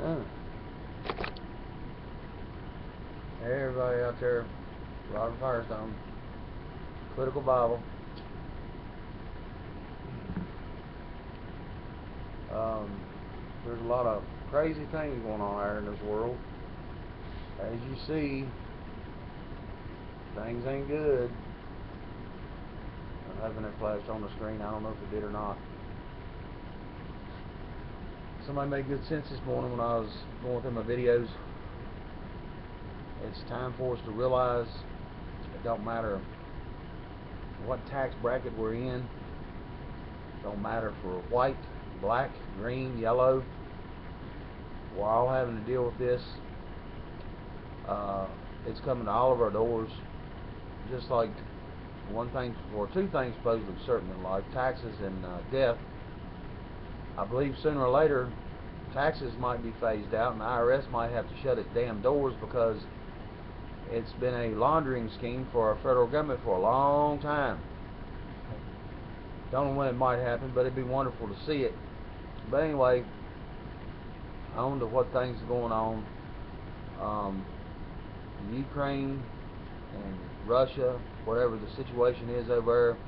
Hey everybody out there, Robert Firestone, Political Bible. There's a lot of crazy things going on out in this world. As you see, things ain't good. I'm having it flashed on the screen. I don't know if it did or not. Somebody made good sense this morning when I was going through my videos. It's time for us to realize it don't matter what tax bracket we're in. It don't matter for white, black, green, yellow. We're all having to deal with this. It's coming to all of our doors. Just like one thing or two things supposedly certain in life, taxes and death. I believe sooner or later taxes might be phased out and the IRS might have to shut its damn doors, because it's been a laundering scheme for our federal government for a long time. Don't know when it might happen, but it'd be wonderful to see it. But anyway, on to what things are going on. Ukraine and Russia, whatever the situation is over there,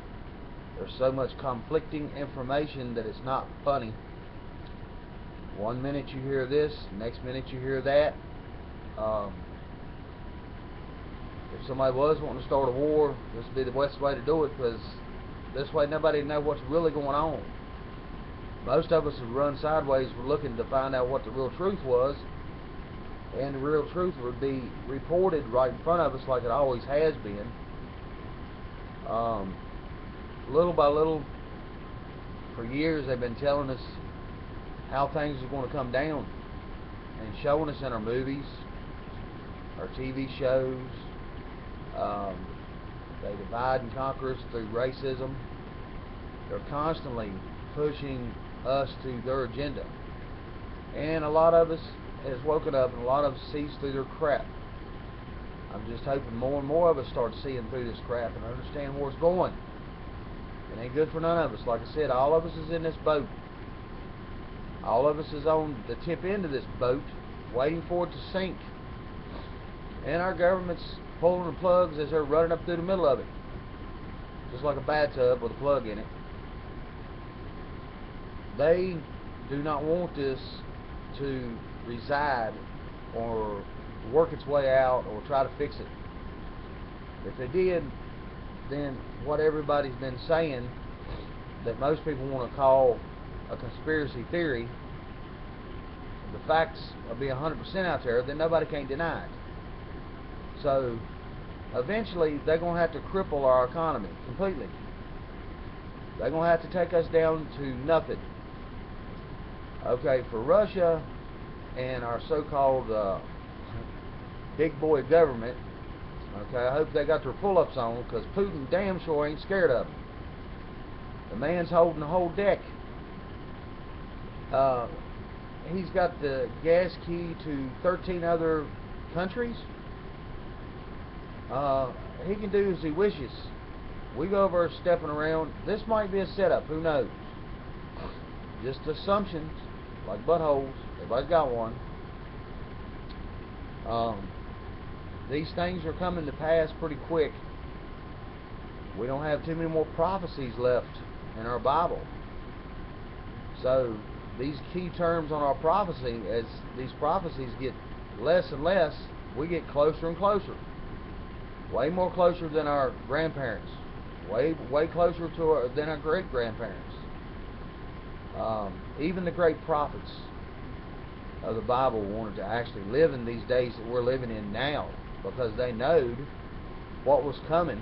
there's so much conflicting information that it's not funny. One minute you hear this, next minute you hear that. If somebody was wanting to start a war, this would be the best way to do it, because this way nobody would know what's really going on. Most of us would run sideways looking to find out what the real truth was, and the real truth would be reported right in front of us like it always has been. Little by little, for years they've been telling us how things are going to come down and showing us in our movies, our TV shows. They divide and conquer us through racism. They're constantly pushing us to their agenda, and a lot of us has woken up, and a lot of us sees through their crap. I'm just hoping more and more of us start seeing through this crap and understand where it's going. It ain't good for none of us. Like I said, all of us is in this boat. All of us is on the tip end of this boat, waiting for it to sink. And our government's pulling the plugs as they're running up through the middle of it, just like a bathtub with a plug in it. They do not want this to reside or work its way out or try to fix it. If they did, then what everybody's been saying that most people want to call a conspiracy theory, the facts will be 100% out there, then nobody can deny it. So eventually they're going to have to cripple our economy completely. They're going to have to take us down to nothing. Okay, for Russia and our so-called big boy government, okay, I hope they got their pull-ups on, because Putin damn sure ain't scared of them. The man's holding the whole deck. He's got the gas key to 13 other countries. He can do as he wishes. We go over stepping around. This might be a setup, who knows? Just assumptions, like buttholes. Everybody's got one. These things are coming to pass pretty quick. We don't have too many more prophecies left in our Bible. So these key terms on our prophecy, as these prophecies get less and less, we get closer and closer. Way more closer than our grandparents. Way closer to than our great-grandparents. Even the great prophets of the Bible wanted to actually live in these days that we're living in now, because they knowed what was coming,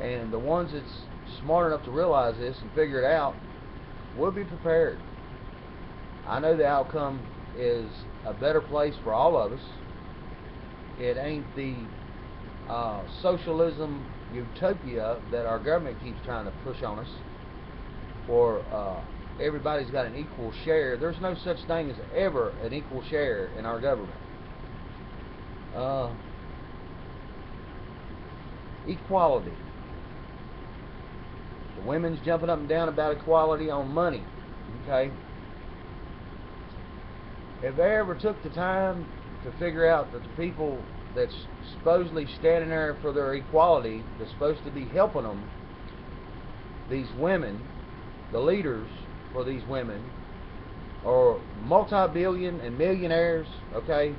and the ones that's smart enough to realize this and figure it out will be prepared. I know the outcome is a better place for all of us. It ain't the socialism utopia that our government keeps trying to push on us, or everybody's got an equal share. There's no such thing as ever an equal share in our government. Equality. The women's jumping up and down about equality on money. Okay. if they ever took the time to figure out that the people that's supposedly standing there for their equality, that's supposed to be helping them, these women, the leaders for these women, are multi-billion and millionaires, okay?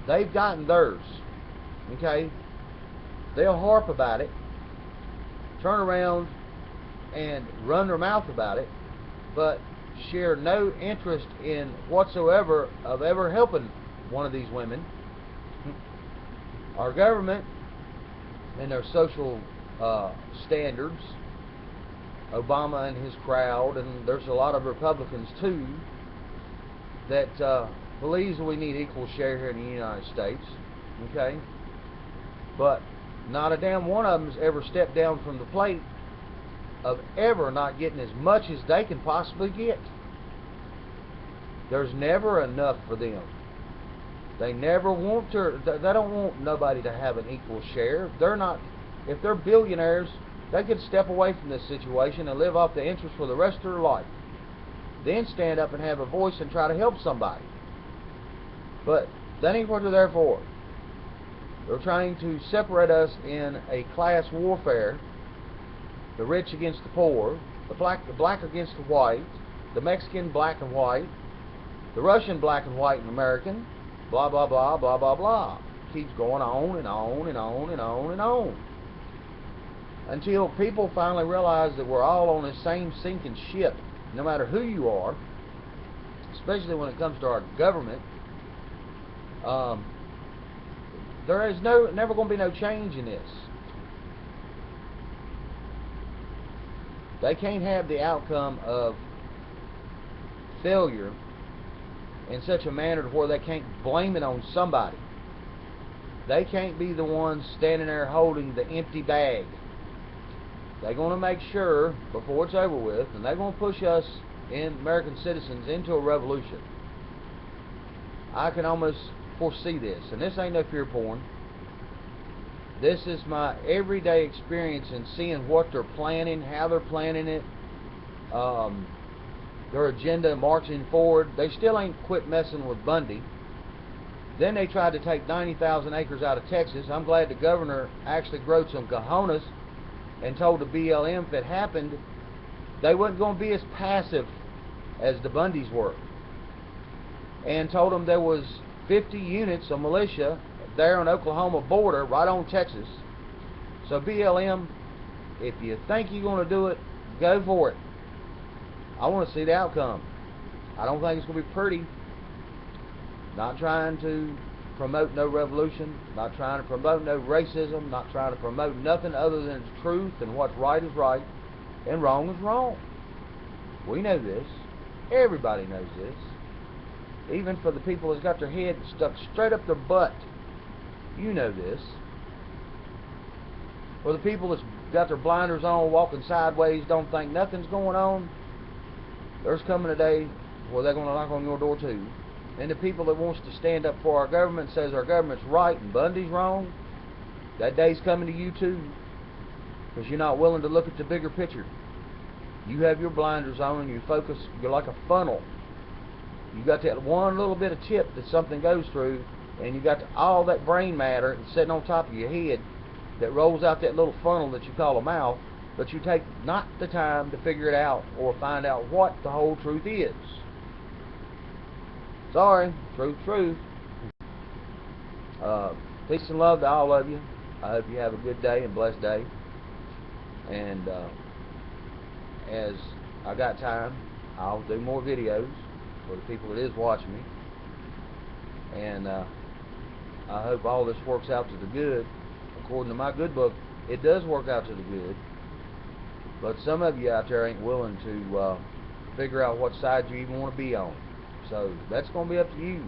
They've gotten theirs, okay? They'll harp about it, turn around and run their mouth about it, but share no interest in whatsoever of ever helping one of these women. Our government and their social standards, Obama and his crowd, and there's a lot of Republicans too that believes we need equal share here in the United States, okay? But not a damn one of them's ever stepped down from the plate of ever not getting as much as they can possibly get. There's never enough for them. They never want to. They don't want nobody to have an equal share. They're not. If they're billionaires, they could step away from this situation and live off the interest for the rest of their life. Then stand up and have a voice and try to help somebody. But that ain't what they're there for. They're trying to separate us in a class warfare. The rich against the poor, the black against the white, the Mexican black and white, the Russian black and white and American, blah blah blah blah blah blah. Keeps going on and on and on and on and on, until people finally realize that we're all on the same sinking ship, no matter who you are, especially when it comes to our government. There is never going to be no change in this. They can't have the outcome of failure in such a manner to where they can't blame it on somebody. They can't be the ones standing there holding the empty bag. They're going to make sure before it's over with, and they're going to push us American citizens into a revolution. I can almost foresee this, and this ain't no fear porn. This is my everyday experience in seeing what they're planning, how they're planning it, their agenda marching forward. They still ain't quit messing with Bundy. Then they tried to take 90,000 acres out of Texas. I'm glad the governor actually growed some cojones and told the BLM if it happened, they wasn't going to be as passive as the Bundys were. And told them there was 50 units of militia there on the Oklahoma border, right on Texas. So BLM, if you think you're going to do it, go for it. I want to see the outcome. I don't think it's going to be pretty. Not trying to promote no revolution, not trying to promote no racism, not trying to promote nothing other than the truth and what's right is right and wrong is wrong. We know this. Everybody knows this. Even for the people that's got their head stuck straight up their butt, you know this. For the people that's got their blinders on, walking sideways, don't think nothing's going on, there's coming a day where they're going to knock on your door too. And the people that wants to stand up for our government, says our government's right and Bundy's wrong, that day's coming to you too, because you're not willing to look at the bigger picture. You have your blinders on and you focus. You're like a funnel. You got that one little bit of tip that something goes through, and you got all that brain matter sitting on top of your head that rolls out that little funnel that you call a mouth, but you take not the time to figure it out or find out what the whole truth is. Sorry, truth. Peace and love to all of you. I hope you have a good day and blessed day. And as I got time, I'll do more videos for the people that is watching me. And I hope all this works out to the good. According to my good book, it does work out to the good. But some of you out there ain't willing to figure out what side you even want to be on. So that's going to be up to you.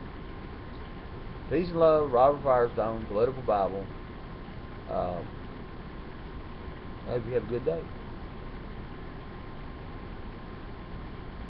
Peace and love, Robert Firestone, Political Bible. I hope you have a good day.